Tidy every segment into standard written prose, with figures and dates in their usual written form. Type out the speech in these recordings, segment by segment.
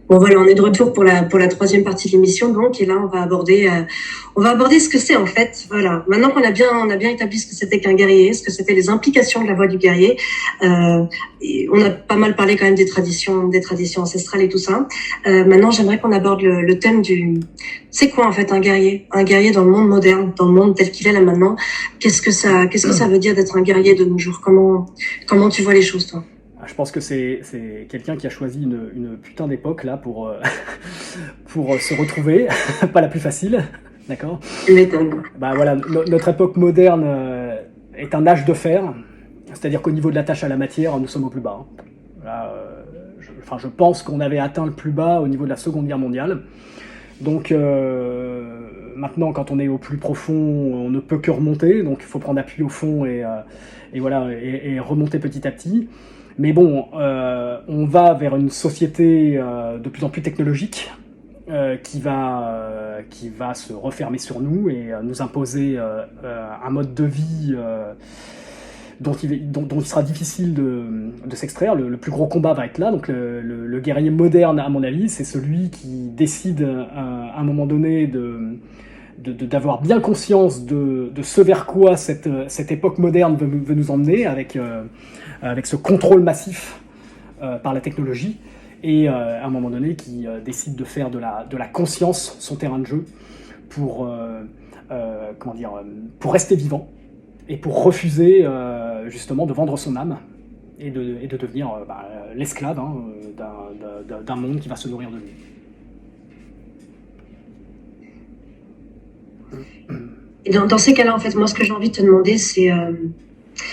Bon voilà, on est de retour pour la troisième partie de l'émission donc, et là on va aborder ce que c'est en fait. Voilà, maintenant qu'on on a bien établi ce que c'était qu'un guerrier, ce que c'était les implications de la voix du guerrier. Et on a pas mal parlé quand même des traditions ancestrales et tout ça. Maintenant, j'aimerais qu'on aborde le thème c'est quoi en fait un guerrier dans le monde moderne, dans le monde tel qu'il est là maintenant. Qu'est-ce que ça veut dire d'être un guerrier de nos jours? Comment tu vois les choses toi? Je pense que c'est quelqu'un qui a choisi une putain d'époque là pour, pour se retrouver, pas la plus facile, d'accord. Tu m'étonnes. Bah voilà, notre époque moderne est un âge de fer, c'est-à-dire qu'au niveau de la tâche à la matière, nous sommes au plus bas. Là, je pense qu'on avait atteint le plus bas au niveau de la Seconde Guerre mondiale. Donc maintenant, quand on est au plus profond, on ne peut que remonter, donc il faut prendre appui au fond et voilà, et remonter petit à petit. Mais bon, on va vers une société de plus en plus technologique qui va se refermer sur nous et nous imposer un mode de vie dont il sera difficile de s'extraire. Le plus gros combat va être là. Donc le guerrier moderne, à mon avis, c'est celui qui décide à un moment donné d'avoir bien conscience de ce vers quoi cette époque moderne veut nous emmener avec ce contrôle massif par la technologie, et à un moment donné qui décide de faire de la conscience son terrain de jeu pour, pour rester vivant et pour refuser justement de vendre son âme et de devenir l'esclave d'un monde qui va se nourrir de lui. Et dans ces cas-là, en fait, moi, ce que j'ai envie de te demander, c'est,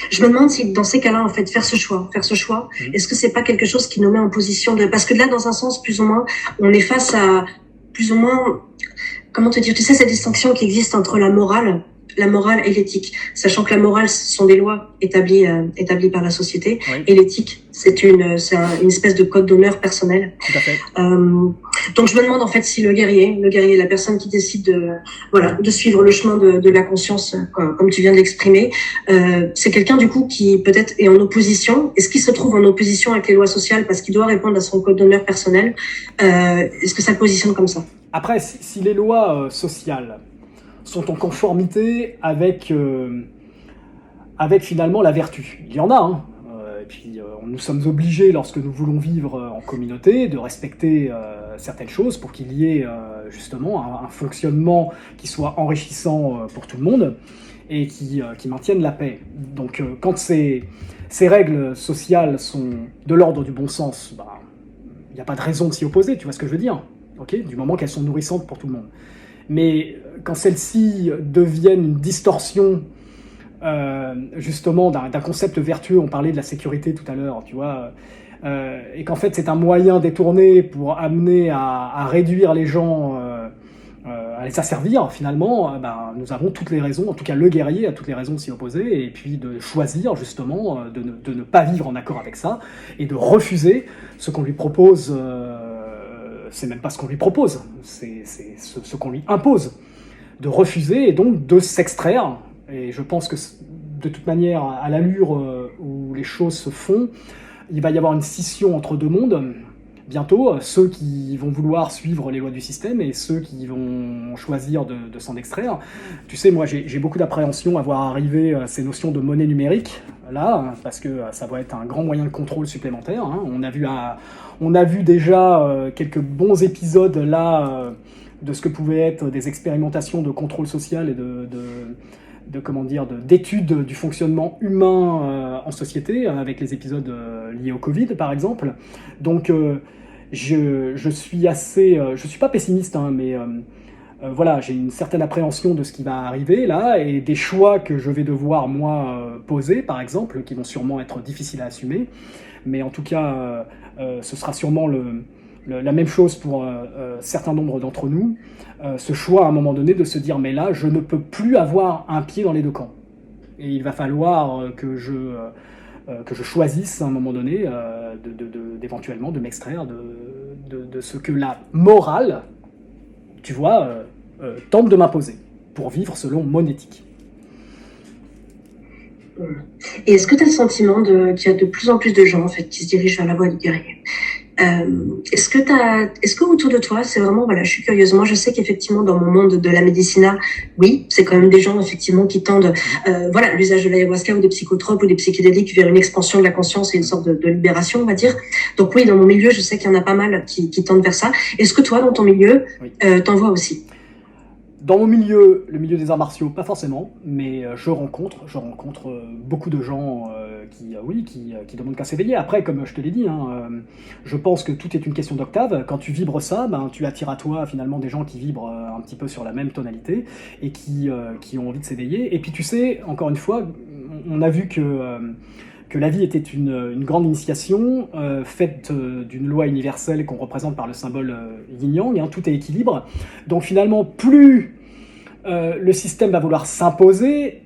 je me demande si dans ces cas-là, en fait, faire ce choix, est-ce que c'est pas quelque chose qui nous met en position parce que là, dans un sens, plus ou moins, on est face à, plus ou moins, comment te dire, tu sais, cette distinction qui existe entre la morale et l'éthique, sachant que la morale, ce sont des lois établies par la société, oui. Et l'éthique, c'est une espèce de code d'honneur personnel. Tout à fait. Donc je me demande en fait si le guerrier, la personne qui décide de suivre le chemin de la conscience, comme tu viens de l'exprimer, c'est quelqu'un du coup qui peut-être est en opposition. Est-ce qu'il se trouve en opposition avec les lois sociales parce qu'il doit répondre à son code d'honneur personnel? Est-ce que ça le positionne comme ça? Après, si les lois sociales sont en conformité avec finalement la vertu. Il y en a, hein. Et puis nous sommes obligés, lorsque nous voulons vivre en communauté, de respecter certaines choses pour qu'il y ait justement un fonctionnement qui soit enrichissant pour tout le monde et qui maintienne la paix. Donc quand ces règles sociales sont de l'ordre du bon sens, il n'y a pas de raison de s'y opposer, tu vois ce que je veux dire, okay, du moment qu'elles sont nourrissantes pour tout le monde. Mais quand celles-ci deviennent une distorsion justement d'un concept vertueux, on parlait de la sécurité tout à l'heure, tu vois, et qu'en fait c'est un moyen détourné pour amener à réduire les gens, à les asservir finalement, nous avons toutes les raisons, en tout cas le guerrier a toutes les raisons de s'y opposer, et puis de choisir justement de ne pas vivre en accord avec ça, et de refuser ce qu'on lui propose. C'est même pas ce qu'on lui propose, c'est ce qu'on lui impose, de refuser et donc de s'extraire. Et je pense que de toute manière, à l'allure où les choses se font, il va y avoir une scission entre deux mondes bientôt, ceux qui vont vouloir suivre les lois du système et ceux qui vont choisir de s'en extraire. Tu sais, moi j'ai beaucoup d'appréhension à voir arriver ces notions de monnaie numérique, là, parce que ça va être un grand moyen de contrôle supplémentaire, hein. On a vu déjà quelques bons épisodes là de ce que pouvaient être des expérimentations de contrôle social et d'études du fonctionnement humain en société, avec les épisodes liés au Covid par exemple. Donc je suis pas pessimiste, hein, mais voilà, j'ai une certaine appréhension de ce qui va arriver là, et des choix que je vais devoir moi poser par exemple, qui vont sûrement être difficiles à assumer, mais en tout cas ce sera sûrement la même chose pour certains nombres d'entre nous, ce choix à un moment donné de se dire mais là je ne peux plus avoir un pied dans les deux camps, et il va falloir que je choisisse à un moment donné d'éventuellement de m'extraire de ce que la morale, tu vois, tente de m'imposer pour vivre selon mon éthique. Et est-ce que tu as le sentiment qu'il y a de plus en plus de gens en fait, qui se dirigent vers la voie du guerrier, Est-ce que autour de toi, c'est vraiment, voilà, je suis curieuse. Moi, je sais qu'effectivement, dans mon monde de la médecina, oui, c'est quand même des gens, effectivement, qui tendent, voilà, l'usage de l'ayahuasca ou des psychotropes ou des psychédéliques vers une expansion de la conscience et une sorte de libération, on va dire. Donc oui, dans mon milieu, je sais qu'il y en a pas mal qui tendent vers ça. Est-ce que toi, dans ton milieu, t'en vois aussi? Dans mon milieu, le milieu des arts martiaux, pas forcément, mais je rencontre beaucoup de gens qui demandent qu'à s'éveiller. Après, comme je te l'ai dit, je pense que tout est une question d'octave. Quand tu vibres ça, tu attires à toi finalement des gens qui vibrent un petit peu sur la même tonalité et qui ont envie de s'éveiller. Et puis tu sais, encore une fois, on a vu que la vie était une grande initiation faite d'une loi universelle qu'on représente par le symbole yin-yang, tout est équilibre. Donc finalement, plus le système va vouloir s'imposer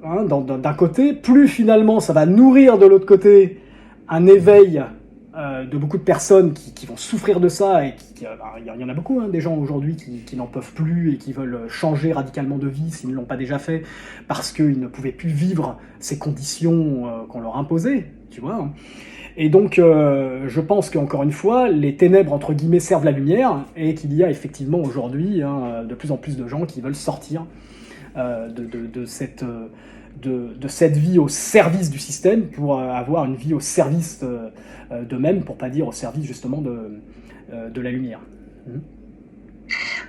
d'un côté, plus finalement ça va nourrir de l'autre côté un éveil de beaucoup de personnes qui vont souffrir de ça, et il y en a beaucoup, des gens aujourd'hui qui n'en peuvent plus et qui veulent changer radicalement de vie s'ils ne l'ont pas déjà fait, parce qu'ils ne pouvaient plus vivre ces conditions qu'on leur imposait, tu vois. Et donc, je pense qu'encore une fois, les ténèbres, entre guillemets, servent la lumière, et qu'il y a effectivement aujourd'hui de plus en plus de gens qui veulent sortir de cette vie au service du système pour avoir une vie au service d'eux-mêmes, pour pas dire au service justement de la lumière.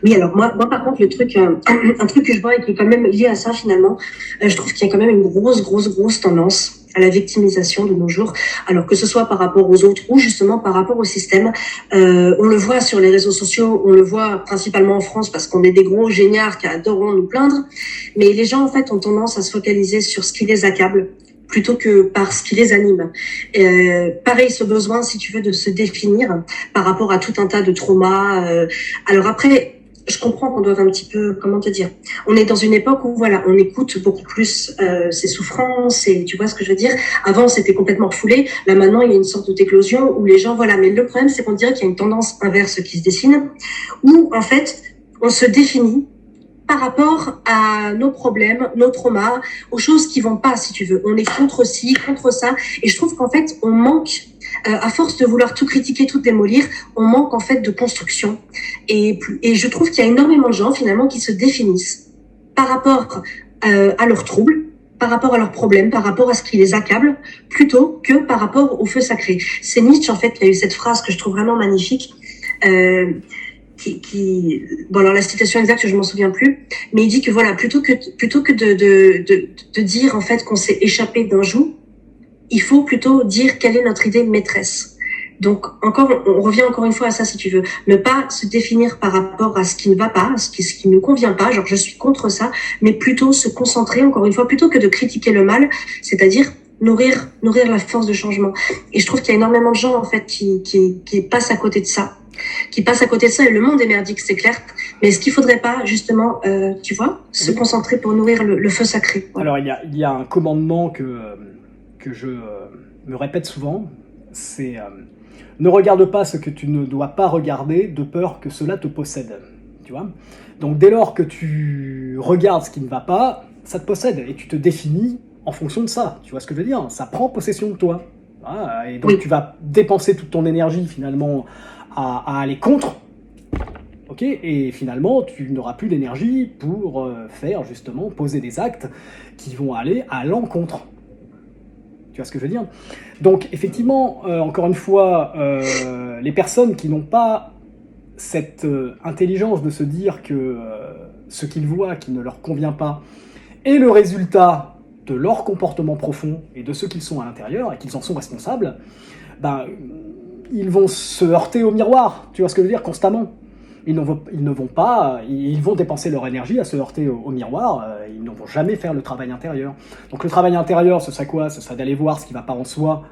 Oui, alors moi par contre, un truc que je vois et qui est quand même lié à ça finalement, je trouve qu'il y a quand même une grosse tendance à la victimisation de nos jours, alors que ce soit par rapport aux autres ou justement par rapport au système. On le voit sur les réseaux sociaux, on le voit principalement en France parce qu'on est des gros géniards qui adorons nous plaindre, mais les gens en fait ont tendance à se focaliser sur ce qui les accable plutôt que par ce qui les anime. Pareil, ce besoin, si tu veux, de se définir par rapport à tout un tas de traumas. Alors après, je comprends qu'on doive un petit peu, comment te dire, on est dans une époque où voilà, on écoute beaucoup plus ses souffrances, et tu vois ce que je veux dire. Avant, c'était complètement refoulé. Là maintenant, il y a une sorte d'éclosion où les gens, voilà. Mais le problème, c'est qu'on dirait qu'il y a une tendance inverse qui se dessine, où en fait, on se définit par rapport à nos problèmes, nos traumas, aux choses qui vont pas, si tu veux. On est contre ci, contre ça, et je trouve qu'en fait, on manque, à force de vouloir tout critiquer, tout démolir, on manque en fait de construction. Et je trouve qu'il y a énormément de gens finalement qui se définissent par rapport à leurs troubles, par rapport à leurs problèmes, par rapport à ce qui les accable, plutôt que par rapport au feu sacré. C'est Nietzsche en fait qui a eu cette phrase que je trouve vraiment magnifique. Bon, alors la citation exacte, je m'en souviens plus, mais il dit que voilà, plutôt que de dire en fait qu'on s'est échappé d'un joug, il faut plutôt dire quelle est notre idée maîtresse. Donc on revient encore une fois à ça, si tu veux, ne pas se définir par rapport à ce qui ne va pas, à ce qui ne convient pas, genre je suis contre ça, mais plutôt se concentrer, encore une fois, plutôt que de critiquer le mal, c'est-à-dire nourrir la force de changement. Et je trouve qu'il y a énormément de gens en fait qui passent à côté de ça. Et le monde est merdique, c'est clair. Mais est-ce qu'il faudrait pas, justement, tu vois, se concentrer pour nourrir le feu sacré? Voilà. Alors, il y a un commandement que je me répète souvent, c'est ne regarde pas ce que tu ne dois pas regarder, de peur que cela te possède. Tu vois ? Donc, dès lors que tu regardes ce qui ne va pas, ça te possède, et tu te définis en fonction de ça. Tu vois ce que je veux dire ? Ça prend possession de toi. Voilà. Et donc, tu vas dépenser toute ton énergie, finalement, à aller contre, ok, et finalement tu n'auras plus d'énergie pour faire justement poser des actes qui vont aller à l'encontre. Tu vois ce que je veux dire ? Donc effectivement, encore une fois, les personnes qui n'ont pas cette intelligence de se dire que ce qu'ils voient qui ne leur convient pas est le résultat de leur comportement profond et de ce qu'ils sont à l'intérieur, et qu'ils en sont responsables, ils vont se heurter au miroir, tu vois ce que je veux dire, constamment. Ils vont dépenser leur énergie à se heurter au miroir, ils ne vont jamais faire le travail intérieur. Donc le travail intérieur, ce serait quoi ? Ce serait d'aller voir ce qui ne va pas en soi,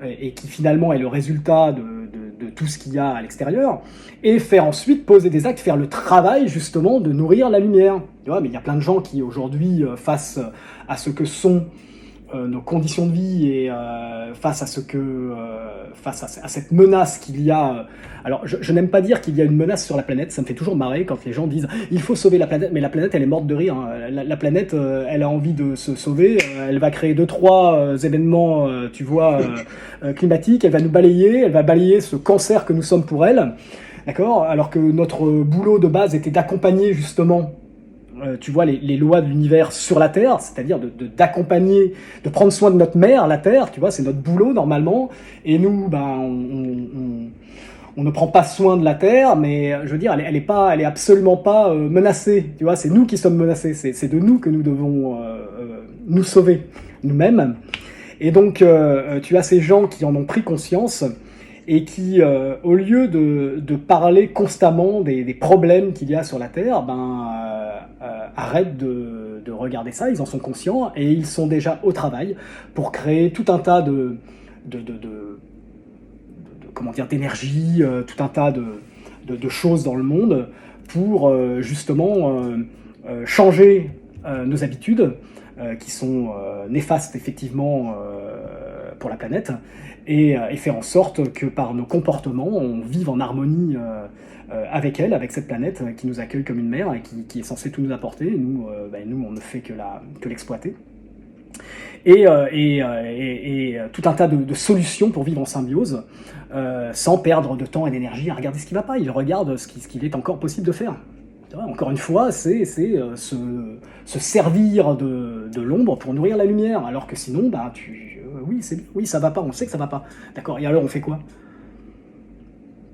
et qui finalement est le résultat de tout ce qu'il y a à l'extérieur, et faire ensuite poser des actes, faire le travail justement de nourrir la lumière. Tu vois, mais il y a plein de gens qui aujourd'hui, face à ce que sont nos conditions de vie et face à cette menace qu'il y a. Alors, je n'aime pas dire qu'il y a une menace sur la planète, ça me fait toujours marrer quand les gens disent « il faut sauver la planète », mais la planète, elle est morte de rire. Hein. La planète, elle a envie de se sauver, elle va créer 2-3 événements, tu vois, climatiques, elle va nous balayer, elle va balayer ce cancer que nous sommes pour elle, d'accord ? Alors que notre boulot de base était d'accompagner justement tu vois, les lois de l'univers sur la Terre, c'est-à-dire d'accompagner, de prendre soin de notre mère, la Terre, tu vois, c'est notre boulot normalement, et nous, on ne prend pas soin de la Terre, mais je veux dire, elle est absolument pas menacée, tu vois, c'est nous qui sommes menacés, c'est de nous que nous devons nous sauver, nous-mêmes, et donc tu as ces gens qui en ont pris conscience, et qui, au lieu de parler constamment des problèmes qu'il y a sur la Terre, arrêtent de regarder ça, ils en sont conscients, et ils sont déjà au travail pour créer tout un tas d'énergie, tout un tas de choses dans le monde pour justement changer nos habitudes, qui sont néfastes effectivement pour la planète, et faire en sorte que par nos comportements, on vive en harmonie avec elle, avec cette planète qui nous accueille comme une mère et qui est censée tout nous apporter. Et nous, on ne fait que l'exploiter. Et tout un tas de solutions pour vivre en symbiose, sans perdre de temps et d'énergie à regarder ce qui ne va pas. Il regarde ce qu'il est encore possible de faire. Encore une fois, c'est se servir de l'ombre pour nourrir la lumière, alors que sinon, oui, ça va pas, on sait que ça va pas. D'accord, et alors on fait quoi ?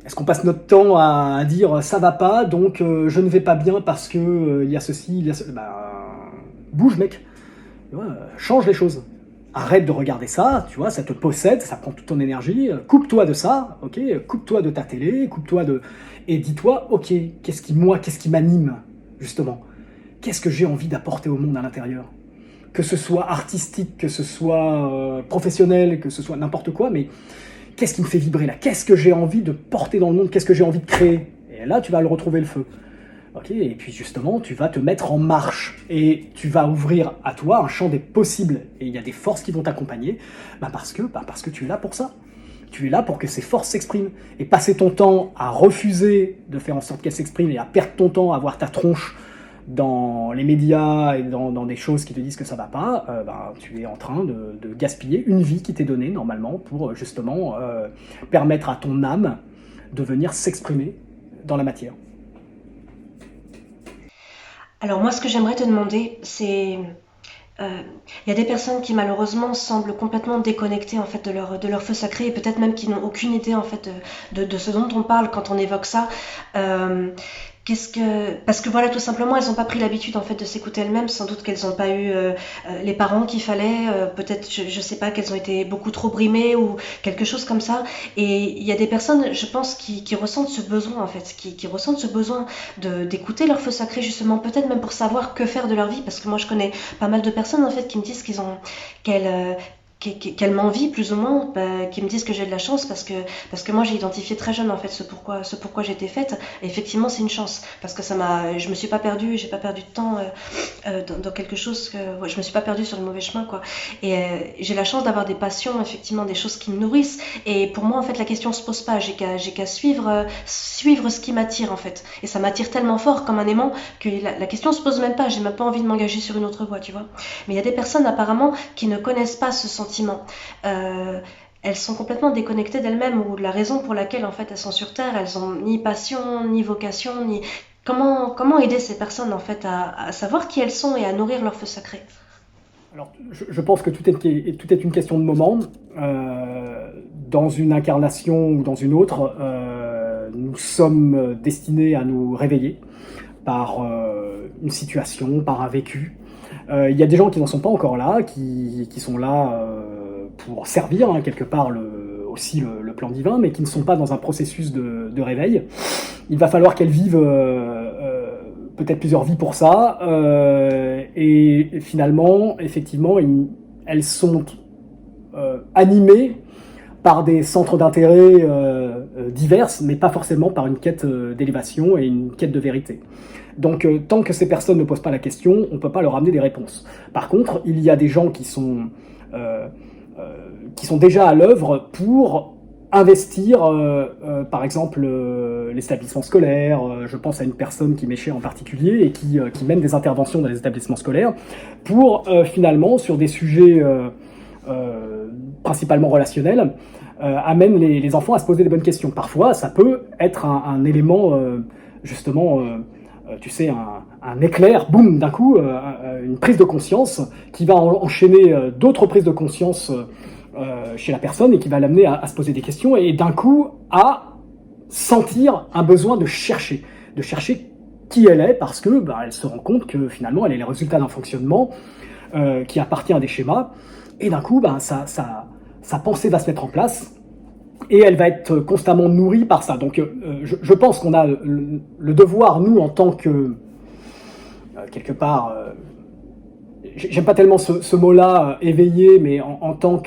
Est-ce qu'on passe notre temps à dire ça va pas, donc je ne vais pas bien parce que il y a ceci, il y a ce... bouge mec, change les choses. Arrête de regarder ça, tu vois, ça te possède, ça prend toute ton énergie, coupe-toi de ça, ok, coupe-toi de ta télé, et dis-toi, ok, qu'est-ce qui m'anime, justement ? Qu'est-ce que j'ai envie d'apporter au monde à l'intérieur ? Que ce soit artistique, que ce soit professionnel, que ce soit n'importe quoi, mais qu'est-ce qui me fait vibrer là ? Qu'est-ce que j'ai envie de porter dans le monde ? Qu'est-ce que j'ai envie de créer ? Et là, tu vas le retrouver le feu. Okay, et puis justement, tu vas te mettre en marche et tu vas ouvrir à toi un champ des possibles. Et il y a des forces qui vont t'accompagner parce que tu es là pour ça. Tu es là pour que ces forces s'expriment. Et passer ton temps à refuser de faire en sorte qu'elles s'expriment et à perdre ton temps à voir ta tronche dans les médias et dans des choses qui te disent que ça va pas, tu es en train de gaspiller une vie qui t'est donnée normalement pour justement permettre à ton âme de venir s'exprimer dans la matière. Alors moi, ce que j'aimerais te demander, c'est... Il y a des personnes qui malheureusement semblent complètement déconnectées en fait de leur feu sacré et peut-être même qui n'ont aucune idée en fait de ce dont on parle quand on évoque ça. Parce que voilà, tout simplement, elles n'ont pas pris l'habitude en fait de s'écouter elles-mêmes. Sans doute qu'elles n'ont pas eu les parents qu'il fallait. Peut-être, je sais pas, qu'elles ont été beaucoup trop brimées ou quelque chose comme ça. Et il y a des personnes, je pense, qui ressentent ce besoin en fait, qui ressentent ce besoin d'écouter leur feu sacré justement, peut-être même pour savoir que faire de leur vie. Parce que moi, je connais pas mal de personnes en fait qui me disent qu'elles m'envient plus ou moins, qui me disent que j'ai de la chance parce que moi j'ai identifié très jeune en fait ce pourquoi j'étais faite. Et effectivement c'est une chance parce que je me suis pas perdue, j'ai pas perdu de temps dans quelque chose je me suis pas perdue sur le mauvais chemin quoi. Et j'ai la chance d'avoir des passions, effectivement des choses qui me nourrissent. Et pour moi en fait la question se pose pas, j'ai qu'à suivre ce qui m'attire en fait. Et ça m'attire tellement fort comme un aimant que la question se pose même pas, j'ai même pas envie de m'engager sur une autre voie, tu vois. Mais il y a des personnes apparemment qui ne connaissent pas ce sentiment. Elles sont complètement déconnectées d'elles-mêmes ou de la raison pour laquelle en fait elles sont sur Terre. Elles ont ni passion, ni vocation, ni comment aider ces personnes en fait à savoir qui elles sont et à nourrir leur feu sacré. Alors, je pense que tout est une question de moment. Dans une incarnation ou dans une autre, nous sommes destinés à nous réveiller par une situation, par un vécu. Il y a des gens qui n'en sont pas encore là, qui sont là pour servir quelque part aussi le plan divin, mais qui ne sont pas dans un processus de réveil. Il va falloir qu'elles vivent peut-être plusieurs vies pour ça, et finalement, effectivement, elles sont animées par des centres d'intérêt divers, mais pas forcément par une quête d'élévation et une quête de vérité. Donc, tant que ces personnes ne posent pas la question, on ne peut pas leur amener des réponses. Par contre, il y a des gens qui sont qui sont déjà à l'œuvre pour investir, par exemple, l'établissement scolaire. Je pense à une personne qui m'est chère en particulier et qui mène des interventions dans les établissements scolaires pour finalement, sur des sujets principalement relationnels, amène les enfants à se poser des bonnes questions. Parfois, ça peut être un élément, justement, tu sais, un éclair, boum, d'un coup, une prise de conscience qui va enchaîner d'autres prises de conscience chez la personne et qui va l'amener à se poser des questions et d'un coup à sentir un besoin de chercher qui elle est parce que elle se rend compte que finalement elle est le résultat d'un fonctionnement qui appartient à des schémas et d'un coup sa pensée va se mettre en place et elle va être constamment nourrie par ça. Donc je pense qu'on a le devoir, nous, en tant que quelque part j'aime pas tellement ce mot-là, éveillé, mais en tant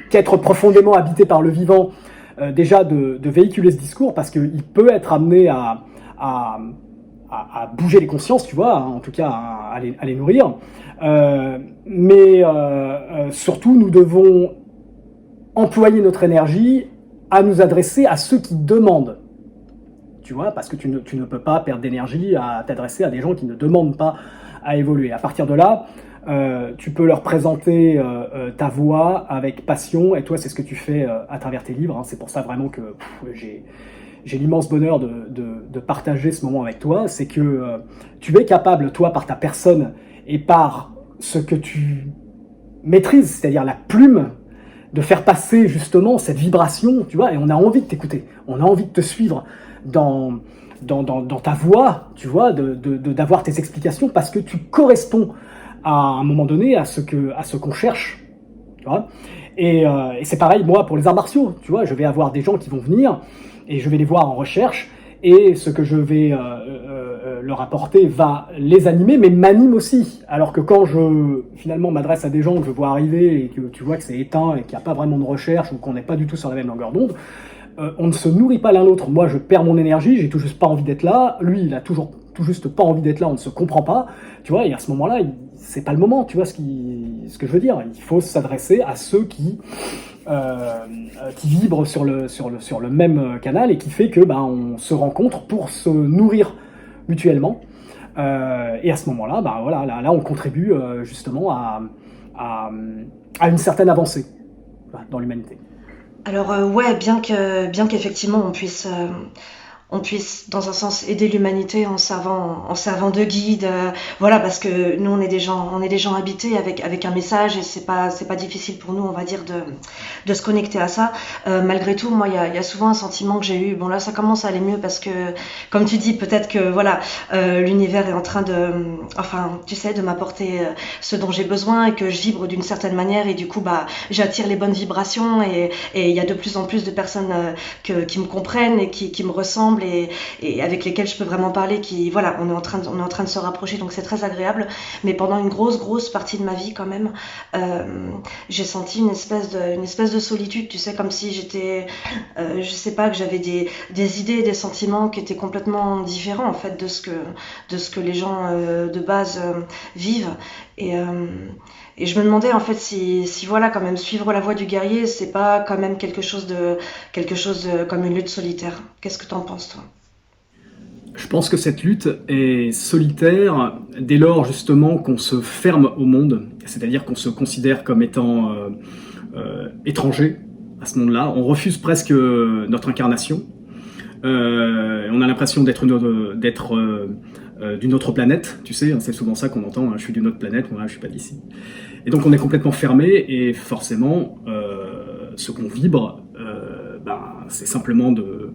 qu'être profondément habité par le vivant, déjà de véhiculer ce discours, parce qu'il peut être amené à bouger les consciences, tu vois, hein, en tout cas à les nourrir. Mais surtout, nous devons employer notre énergie à nous adresser à ceux qui demandent. Tu vois, parce que tu ne peux pas perdre d'énergie à t'adresser à des gens qui ne demandent pas à évoluer. À partir de là, tu peux leur présenter ta voix avec passion, et toi, c'est ce que tu fais à travers tes livres. Hein. C'est pour ça vraiment que j'ai l'immense bonheur de partager ce moment avec toi. C'est que tu es capable, toi, par ta personne et par ce que tu maîtrises, c'est-à-dire la plume, de faire passer justement cette vibration, tu vois, et on a envie de t'écouter, on a envie de te suivre dans ta voix, tu vois, d'avoir tes explications parce que tu corresponds à un moment donné à ce qu'on cherche, tu vois. Et c'est pareil, moi, pour les arts martiaux, tu vois, je vais avoir des gens qui vont venir et je vais les voir en recherche et ce que je vais leur apporter va les animer, mais m'anime aussi. Alors que quand je, finalement, m'adresse à des gens que je vois arriver et que tu vois que c'est éteint et qu'il n'y a pas vraiment de recherche ou qu'on n'est pas du tout sur la même longueur d'onde, on ne se nourrit pas l'un l'autre. Moi, je perds mon énergie, j'ai tout juste pas envie d'être là. Lui, il a tout juste pas envie d'être là, on ne se comprend pas. Tu vois, et à ce moment-là, c'est pas le moment, tu vois ce que je veux dire. Il faut s'adresser à ceux qui vibrent sur le même canal et qui fait que on se rencontre pour se nourrir mutuellement. Et à ce moment-là, voilà, là, on contribue justement à une certaine avancée dans l'humanité. Alors ouais, bien qu'effectivement on puisse dans un sens aider l'humanité en servant de guide, voilà, parce que nous on est des gens habités avec un message et c'est pas difficile pour nous, on va dire, de se connecter à ça. Malgré tout, moi il y a souvent un sentiment que j'ai eu. Bon là ça commence à aller mieux parce que comme tu dis, peut-être que voilà, l'univers est en train de m'apporter ce dont j'ai besoin et que je vibre d'une certaine manière et du coup j'attire les bonnes vibrations et il y a de plus en plus de personnes qui me comprennent et qui me ressemblent et avec lesquels je peux vraiment parler, on est en train de se rapprocher, donc c'est très agréable. Mais pendant une grosse partie de ma vie quand même, j'ai senti une espèce de solitude, tu sais, comme si j'étais, je sais pas, que j'avais des idées, des sentiments qui étaient complètement différents en fait de ce que les gens de base vivent et je me demandais en fait si voilà, quand même suivre la voie du guerrier, c'est pas quand même quelque chose de comme une lutte solitaire. Qu'est-ce que t'en penses toi ? Je pense que cette lutte est solitaire dès lors justement qu'on se ferme au monde, c'est-à-dire qu'on se considère comme étant étranger à ce monde-là. On refuse presque notre incarnation. On a l'impression d'être d'une autre planète, tu sais, c'est souvent ça qu'on entend, hein, je suis d'une autre planète, moi je suis pas d'ici. Et donc on est complètement fermé et forcément ce qu'on vibre, c'est simplement de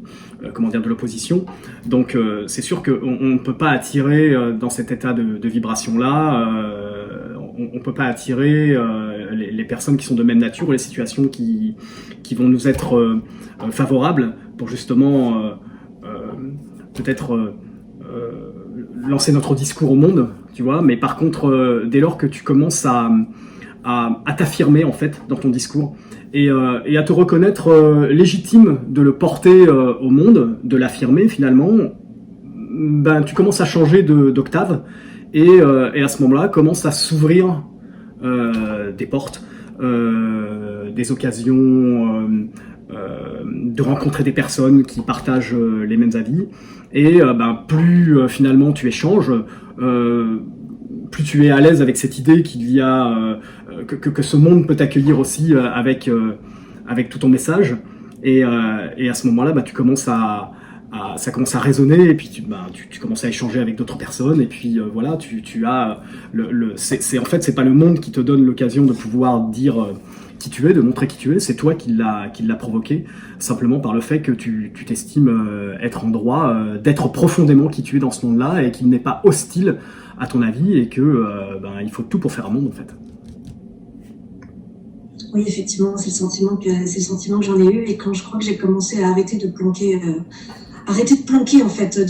l'opposition. Donc c'est sûr qu'on ne peut pas attirer dans cet état de vibration-là, on ne peut pas attirer les personnes qui sont de même nature ou les situations qui vont nous être favorables pour justement peut-être lancer notre discours au monde, tu vois. Mais par contre, dès lors que tu commences à t'affirmer en fait dans ton discours et à te reconnaître légitime de le porter au monde, de l'affirmer finalement, tu commences à changer d'octave et à ce moment-là commence à s'ouvrir des portes, des occasions de rencontrer des personnes qui partagent les mêmes avis. Et plus finalement tu échanges, plus tu es à l'aise avec cette idée qu'il y a que ce monde peut t'accueillir aussi avec tout ton message. Et à ce moment-là, tu commences ça commence à résonner, et puis tu commences à échanger avec d'autres personnes, et puis voilà, tu as en fait c'est pas le monde qui te donne l'occasion de pouvoir dire qui tu es, de montrer qui tu es, c'est toi qui l'a provoqué, simplement par le fait que tu t'estimes être en droit d'être profondément qui tu es dans ce monde-là, et qu'il n'est pas hostile à ton avis, et que il faut tout pour faire un monde en fait. Oui, effectivement, c'est le sentiment que j'en ai eu, et quand je crois que j'ai commencé à arrêter de planquer en fait,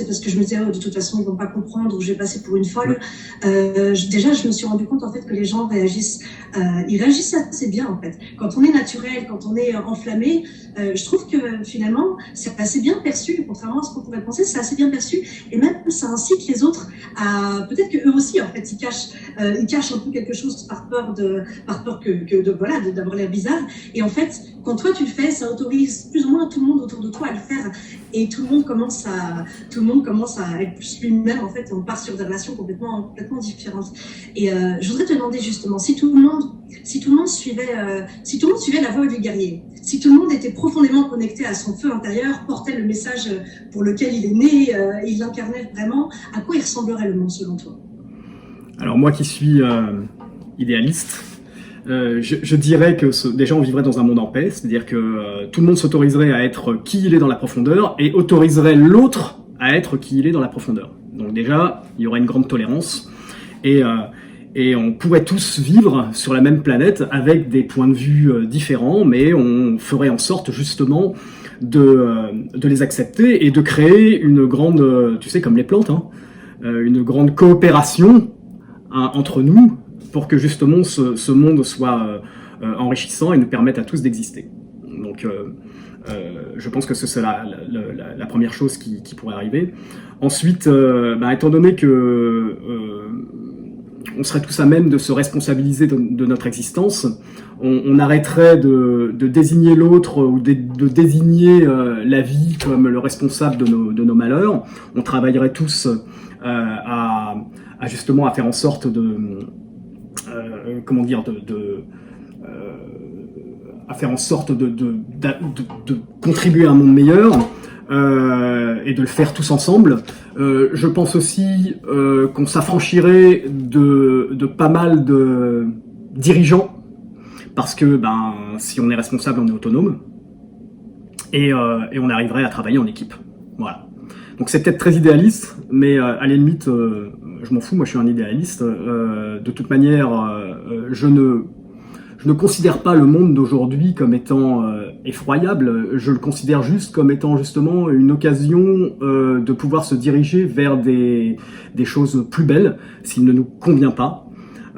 parce que je me disais de toute façon ils vont pas comprendre, ou je vais passer pour une folle. Déjà je me suis rendu compte en fait que les gens réagissent assez bien en fait. Quand on est naturel, quand on est enflammé, je trouve que finalement c'est assez bien perçu, contrairement à ce qu'on pourrait penser, c'est assez bien perçu, et même ça incite les autres à peut-être que eux aussi en fait ils cachent un peu quelque chose par peur d'avoir l'air bizarre, et en fait quand toi tu le fais, ça autorise plus ou moins tout le monde autour de toi à le faire, et tout le monde commence à être plus lui-même en fait, et on part sur des relations complètement différentes. Et je voudrais te demander justement si tout le monde suivait la voie du guerrier, si tout le monde était profondément connecté à son feu intérieur, portait le message pour lequel il est né, il l'incarnait vraiment, à quoi il ressemblerait le monde selon toi? Alors moi qui suis idéaliste, je dirais que déjà on vivrait dans un monde en paix, c'est-à-dire que tout le monde s'autoriserait à être qui il est dans la profondeur, et autoriserait l'autre à être qui il est dans la profondeur. Donc déjà, il y aurait une grande tolérance, et on pourrait tous vivre sur la même planète avec des points de vue différents, mais on ferait en sorte justement de les accepter et de créer une grande, tu sais, comme les plantes, une grande coopération entre nous, pour que justement ce monde soit enrichissant et nous permette à tous d'exister. Donc je pense que c'est la première chose qui pourrait arriver. Ensuite, étant donné que on serait tous à même de se responsabiliser de notre existence, on arrêterait de désigner l'autre, ou de désigner la vie comme le responsable de nos malheurs. On travaillerait tous à justement à faire en sorte à faire en sorte de contribuer à un monde meilleur, et de le faire tous ensemble. Je pense aussi qu'on s'affranchirait de pas mal de dirigeants, parce que si on est responsable, on est autonome, et on arriverait à travailler en équipe. Voilà. Donc c'est peut-être très idéaliste, mais à la limite, je m'en fous, moi je suis un idéaliste. De toute manière, je ne considère pas le monde d'aujourd'hui comme étant effroyable, je le considère juste comme étant justement une occasion de pouvoir se diriger vers des choses plus belles, s'il ne nous convient pas.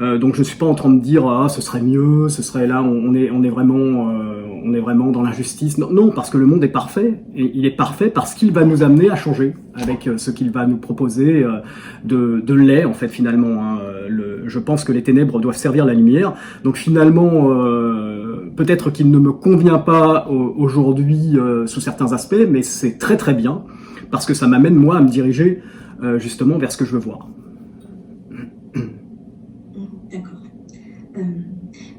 Donc je ne suis pas en train de dire ce serait mieux, ce serait là, on est vraiment dans l'injustice. Non, parce que le monde est parfait, et il est parfait parce qu'il va nous amener à changer avec ce qu'il va nous proposer de lait en fait finalement. Je pense que les ténèbres doivent servir la lumière. Donc finalement, peut-être qu'il ne me convient pas aujourd'hui sous certains aspects, mais c'est très très bien parce que ça m'amène moi à me diriger justement vers ce que je veux voir. D'accord.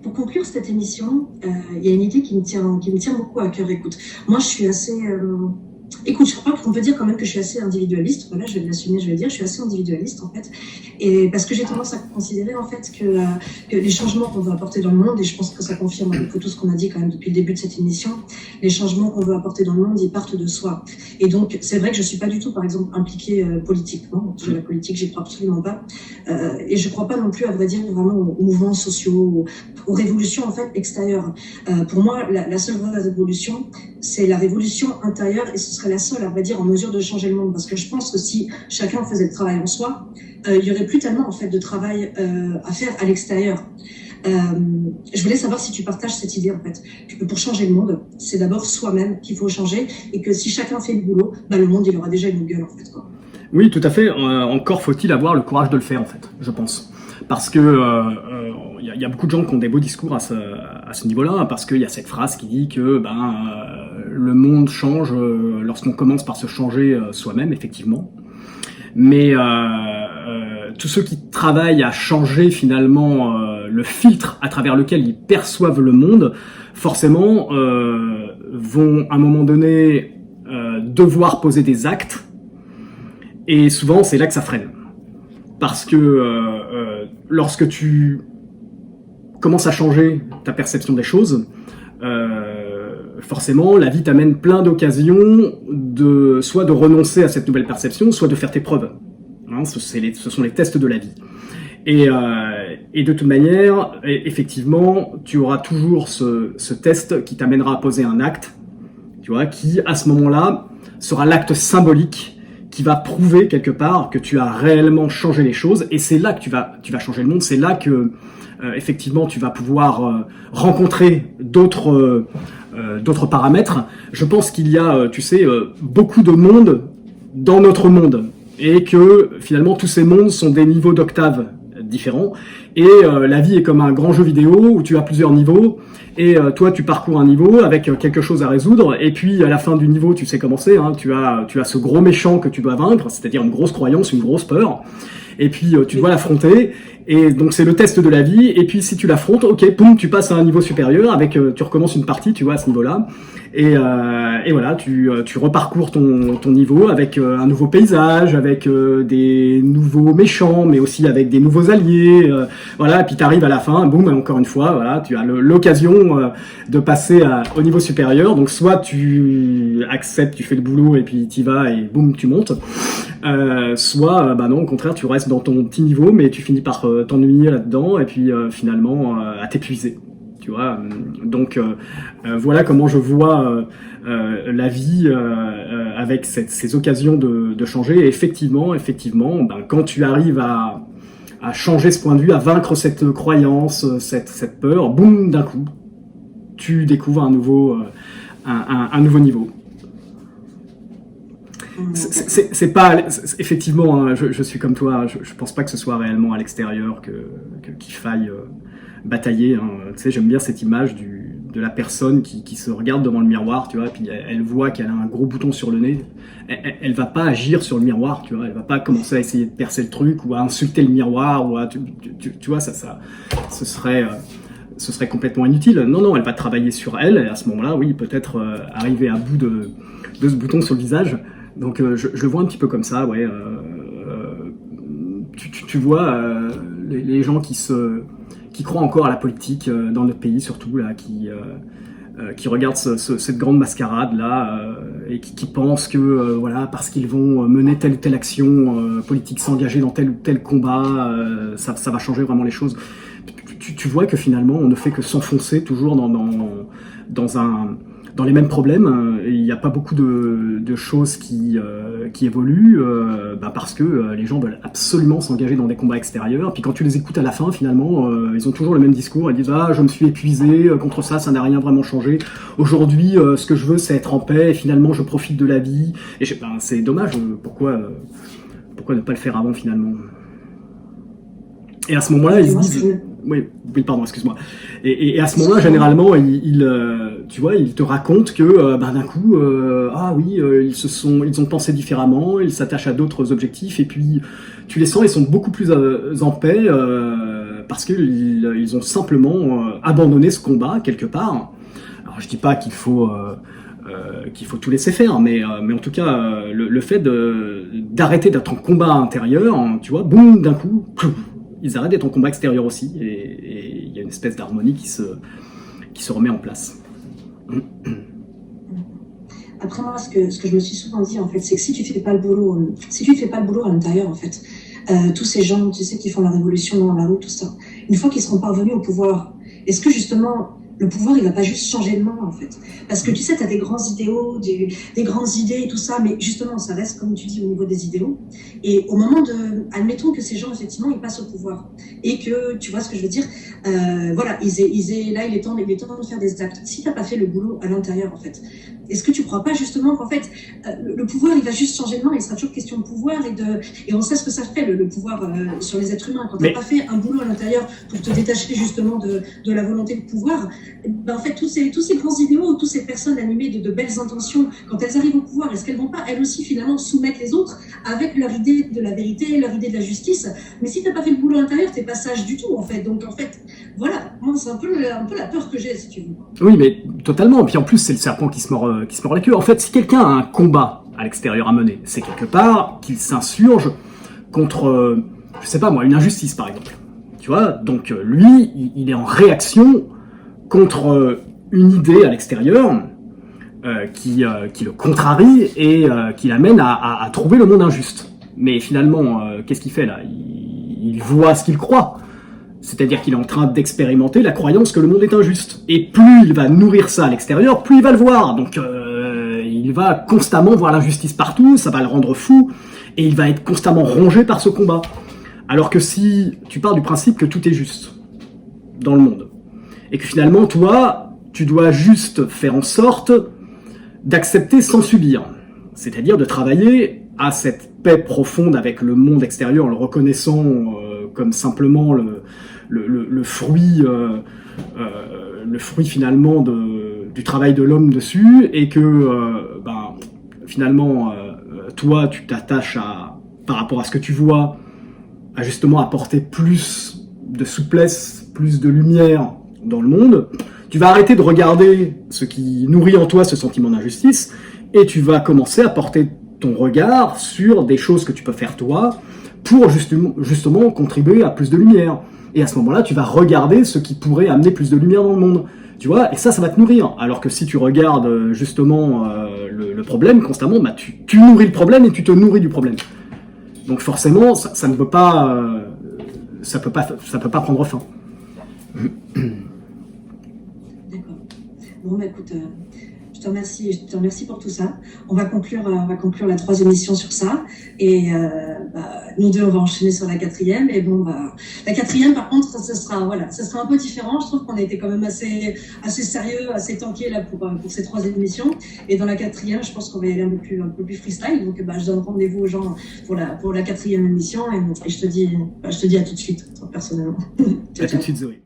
Pour conclure cette émission, il y a une idée qui me tient beaucoup à cœur. Écoute, moi je suis assez... Écoute, je crois qu'on peut dire quand même que je suis assez individualiste. Voilà, je vais l'assumer, je vais le dire, je suis assez individualiste en fait. Et parce que j'ai tendance à considérer en fait que les changements qu'on veut apporter dans le monde, et je pense que ça confirme un peu tout ce qu'on a dit quand même depuis le début de cette émission, les changements qu'on veut apporter dans le monde, ils partent de soi. Et donc, c'est vrai que je suis pas du tout, par exemple, impliquée politiquement. La politique, j'y crois absolument pas. Et je crois pas non plus, à vrai dire, vraiment aux mouvements sociaux, aux révolutions en fait extérieures. Pour moi, la seule vraie révolution, c'est la révolution intérieure, et ce serait la seule, à vrai dire, en mesure de changer le monde. Parce que je pense que si chacun faisait le travail en soi, il y aurait plus tellement en fait de travail à faire à l'extérieur. Je voulais savoir si tu partages cette idée en fait, que pour changer le monde, c'est d'abord soi-même qu'il faut changer, et que si chacun fait le boulot, le monde il aura déjà une gueule en fait, quoi. Oui, tout à fait. Encore faut-il avoir le courage de le faire en fait, je pense. Parce que il y a beaucoup de gens qui ont des beaux discours à ce niveau-là, parce qu'il y a cette phrase qui dit que le monde change lorsqu'on commence par se changer soi-même, effectivement. Mais tous ceux qui travaillent à changer finalement le filtre à travers lequel ils perçoivent le monde, forcément vont à un moment donné devoir poser des actes, et souvent c'est là que ça freine. Parce que lorsque tu commences à changer ta perception des choses, forcément la vie t'amène plein d'occasions soit de renoncer à cette nouvelle perception, soit de faire tes preuves. Hein, ce sont les tests de la vie. Et de toute manière, effectivement, tu auras toujours ce test qui t'amènera à poser un acte, tu vois, qui à ce moment-là sera l'acte symbolique qui va prouver quelque part que tu as réellement changé les choses, et c'est là que tu vas changer le monde. C'est là que effectivement tu vas pouvoir rencontrer d'autres paramètres. Je pense qu'il y a, tu sais, beaucoup de mondes dans notre monde, et que finalement tous ces mondes sont des niveaux d'octave différents, et la vie est comme un grand jeu vidéo où tu as plusieurs niveaux, et toi tu parcours un niveau avec quelque chose à résoudre, et puis à la fin du niveau, tu sais comment c'est, hein, tu as ce gros méchant que tu dois vaincre, c'est-à-dire une grosse croyance, une grosse peur, et puis tu dois l'affronter, et donc c'est le test de la vie, et puis si tu l'affrontes, ok, boum, tu passes à un niveau supérieur, avec tu recommences une partie, tu vois, à ce niveau-là, et voilà, tu reparcours ton niveau avec un nouveau paysage, avec des nouveaux méchants, mais aussi avec des nouveaux alliés, voilà, et puis tu arrives à la fin, boum, encore une fois, voilà, tu as l'occasion de passer au niveau supérieur. Donc soit tu acceptes, tu fais le boulot, et puis t'y vas, et boum, tu montes, soit non, au contraire, tu restes dans ton petit niveau, mais tu finis par t'ennuyer là-dedans, et puis finalement à t'épuiser. Tu vois, donc voilà comment je vois la vie avec ces occasions de changer. Et effectivement, quand tu arrives à changer ce point de vue, à vaincre cette croyance, cette peur, boum, d'un coup, tu découvres un nouveau niveau. C'est pas effectivement, hein, je suis comme toi, je pense pas que ce soit réellement à l'extérieur qu'il faille batailler, hein. Tu sais, j'aime bien cette image de la personne qui se regarde devant le miroir, tu vois, puis elle voit qu'elle a un gros bouton sur le nez. Elle va pas agir sur le miroir, tu vois, elle va pas commencer à essayer de percer le truc ou à insulter le miroir, ou tu vois, ce serait complètement inutile. Non, elle va travailler sur elle, et à ce moment-là, oui, peut-être arriver à bout de ce bouton sur le visage. Donc je le vois un petit peu comme ça, ouais. Tu vois les gens qui croient encore à la politique dans notre pays, surtout là, qui regardent cette grande mascarade là, et qui pensent que voilà, parce qu'ils vont mener telle ou telle action politique, s'engager dans tel ou tel combat, ça va changer vraiment les choses. Tu vois que finalement on ne fait que s'enfoncer toujours dans les mêmes problèmes. Il n'y a pas beaucoup de choses qui évoluent, parce que les gens veulent absolument s'engager dans des combats extérieurs. Puis quand tu les écoutes à la fin, finalement, ils ont toujours le même discours. Ils disent « Ah, je me suis épuisé, contre ça n'a rien vraiment changé. Aujourd'hui, ce que je veux, c'est être en paix, et finalement, je profite de la vie. » Et c'est dommage, pourquoi ne pas le faire avant, finalement? Et à ce moment-là, ils se disent... Oui, pardon, excuse-moi. Et à ce moment-là, généralement, il te raconte que d'un coup, ils ont pensé différemment, ils s'attachent à d'autres objectifs, et puis tu les sens, ils sont beaucoup plus en paix parce qu'ils ont simplement abandonné ce combat quelque part. Alors je dis pas qu'il faut tout laisser faire, mais en tout cas, le fait d'arrêter d'être en combat intérieur, tu vois, boum, d'un coup, ils arrêtent d'être en combat extérieur aussi, et il y a une espèce d'harmonie qui se remet en place. Après moi, ce que je me suis souvent dit, en fait, c'est que si tu fais pas le boulot à l'intérieur, en fait, tous ces gens, tu sais, qui font la révolution dans la rue, tout ça, une fois qu'ils seront parvenus au pouvoir, est-ce que justement le pouvoir, il va pas juste changer de nom, en fait? Parce que tu sais, tu as des grands idéaux, des grandes idées et tout ça, mais justement, ça reste, comme tu dis, au niveau des idéaux. Et au moment admettons que ces gens, effectivement, ils passent au pouvoir. Et que, tu vois ce que je veux dire, voilà, là, il est temps de faire des actes. Si t'as pas fait le boulot à l'intérieur, en fait, Est-ce que tu crois pas justement qu'en fait, le pouvoir, il va juste changer de main, il sera toujours question de pouvoir et on sait ce que ça fait, le pouvoir sur les êtres humains. Quand tu n'as pas fait un boulot à l'intérieur pour te détacher justement de la volonté de pouvoir, ben en fait, tous ces grands idéaux, toutes ces personnes animées de belles intentions, quand elles arrivent au pouvoir, est-ce qu'elles vont pas, elles aussi, finalement, soumettre les autres avec leur idée de la vérité, leur idée de la justice? Mais si tu n'as pas fait le boulot à l'intérieur, tu n'es pas sage du tout, en fait. Donc, en fait, voilà, moi, c'est un peu la peur que j'ai, si tu veux. Oui, mais totalement. Puis en plus, c'est le serpent qui se mord la queue. En fait, si quelqu'un a un combat à l'extérieur à mener, c'est quelque part qu'il s'insurge contre, je sais pas moi, une injustice par exemple. Tu vois, donc lui, il est en réaction contre une idée à l'extérieur qui le contrarie et qui l'amène à trouver le monde injuste. Mais finalement, qu'est-ce qu'il fait là? Il voit ce qu'il croit. C'est-à-dire qu'il est en train d'expérimenter la croyance que le monde est injuste. Et plus il va nourrir ça à l'extérieur, plus il va le voir. Donc il va constamment voir l'injustice partout, ça va le rendre fou, et il va être constamment rongé par ce combat. Alors que si tu pars du principe que tout est juste dans le monde, et que finalement, toi, tu dois juste faire en sorte d'accepter sans subir. C'est-à-dire de travailler à cette paix profonde avec le monde extérieur en le reconnaissant comme simplement le fruit finalement du travail de l'homme dessus, et que finalement toi tu t'attaches par rapport à ce que tu vois à justement apporter plus de souplesse, plus de lumière dans le monde. Tu vas arrêter de regarder ce qui nourrit en toi ce sentiment d'injustice, et tu vas commencer à porter ton regard sur des choses que tu peux faire toi pour justement contribuer à plus de lumière. Et à ce moment-là, tu vas regarder ce qui pourrait amener plus de lumière dans le monde. Tu vois, et ça va te nourrir. Alors que si tu regardes justement le problème constamment, bah, tu nourris le problème et tu te nourris du problème. Donc forcément, ça ne peut pas, ça peut pas prendre fin. D'accord. Bon, bah, écoute, je te remercie pour tout ça. On va conclure la 3e émission sur ça. Et nous deux, on va enchaîner sur la 4e. Et bon, la 4e, par contre, ce sera un peu différent. Je trouve qu'on a été quand même assez sérieux, assez tanké là pour cette 3e émission. Et dans la 4e, je pense qu'on va y aller un peu plus freestyle. Donc, je donne rendez-vous aux gens pour la 4e émission. Et je te dis à tout de suite, personnellement. À tout de suite, Zoé.